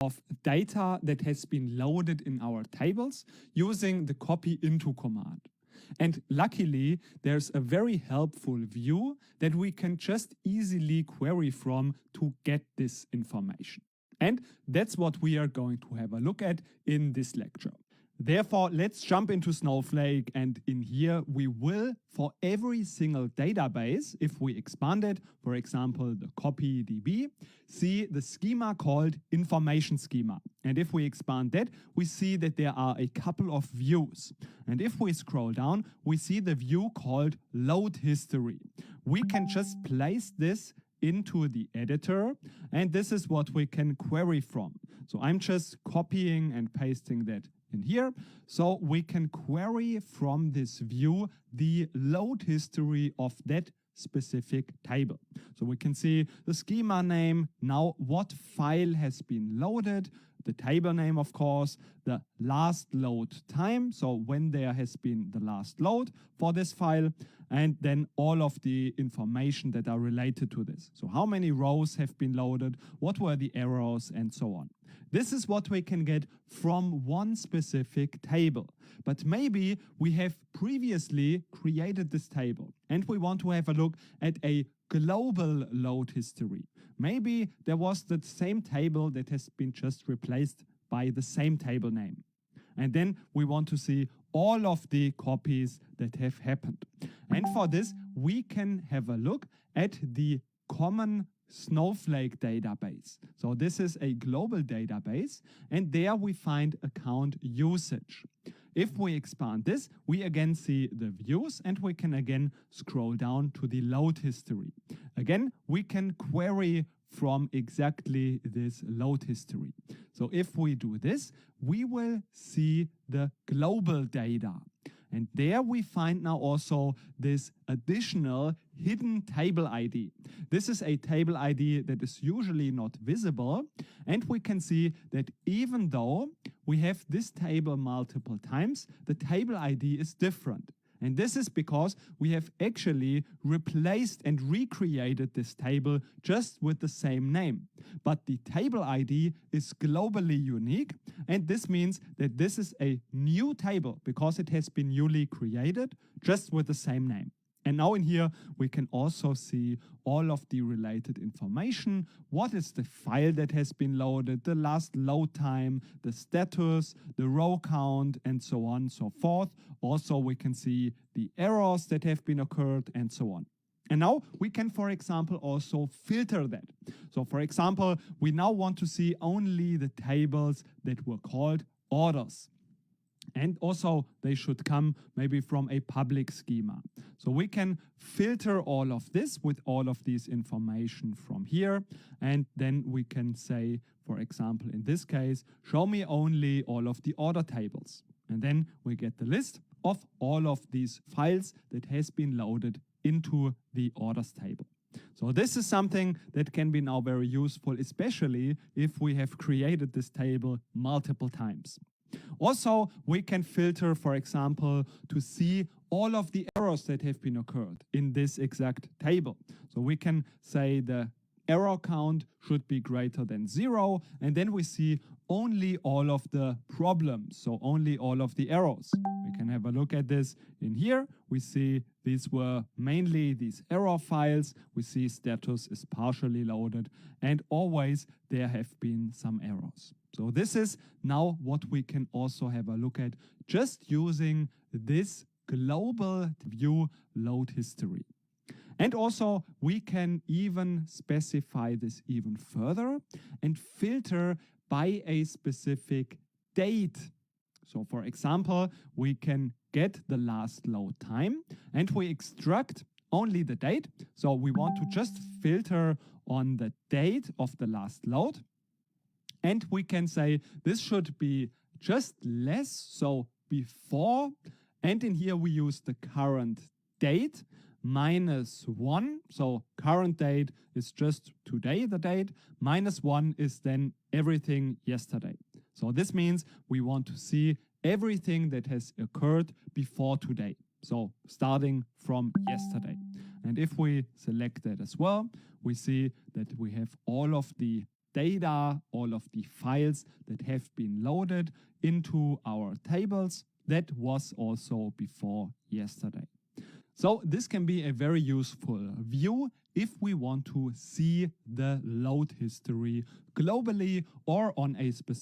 of data that has been loaded in our tables using the copy into command. And luckily, there's a very helpful view that we can just easily query from to get this information. And that's what we are going to have a look at in this lecture. Therefore, let's jump into Snowflake, and in here we will, for every single database, if we expand it, for example, the copy DB, see the schema called information schema. And if we expand that, we see that there are a couple of views. And if we scroll down, we see the view called load history. We can just place this into the editor, and this is what we can query from. So I'm just copying and pasting that in here. So we can query from this view the load history of that specific table. So we can see the schema name, now what file has been loaded, the table name, of course, the last load time, so when there has been the last load for this file, and then all of the information that are related to this. So how many rows have been loaded, what were the errors, and so on. This is what we can get from one specific table. But maybe we have previously created this table and we want to have a look at a global load history. Maybe there was the same table that has been just replaced by the same table name. And then we want to see all of the copies that have happened. And for this, we can have a look at the common Snowflake database. So this is a global database, and there we find account usage. If we expand this, we again see the views, and we can again scroll down to the load history. Again, we can query from exactly this load history. So if we do this, we will see the global data. And there we find now also this additional hidden table ID. This is a table ID that is usually not visible. And we can see that even though we have this table multiple times, the table ID is different. And this is because we have actually replaced and recreated this table just with the same name. But the table ID is globally unique, and this means that this is a new table because it has been newly created just with the same name. And now in here, we can also see all of the related information. What is the file that has been loaded, the last load time, the status, the row count, and so on and so forth. Also, we can see the errors that have been occurred and so on. And now we can, for example, also filter that. So for example, we now want to see only the tables that were called orders. And also they should come maybe from a public schema. So we can filter all of this with all of these information from here. And then we can say, for example, in this case, show me only all of the order tables. And then we get the list of all of these files that has been loaded into the orders table. So this is something that can be now very useful, especially if we have created this table multiple times. Also, we can filter, for example, to see all of the errors that have been occurred in this exact table. So we can say the error count should be greater than 0, and then we see only all of the problems, so only all of the errors. We can have a look at this in here. We see these were mainly these error files. We see status is partially loaded, and always there have been some errors. So this is now what we can also have a look at just using this global view load history. And also we can even specify this even further and filter by a specific date. So for example, we can get the last load time and we extract only the date. So we want to just filter on the date of the last load. And we can say this should be just less, so before. And in here we use the current date -1. So current date is just today, the date. -1 is then everything yesterday. So this means we want to see everything that has occurred before today. So starting from yesterday. And if we select that as well, we see that we have all of the data, all of the files that have been loaded into our tables. That was also before yesterday. So this can be a very useful view if we want to see the load history globally or on a specific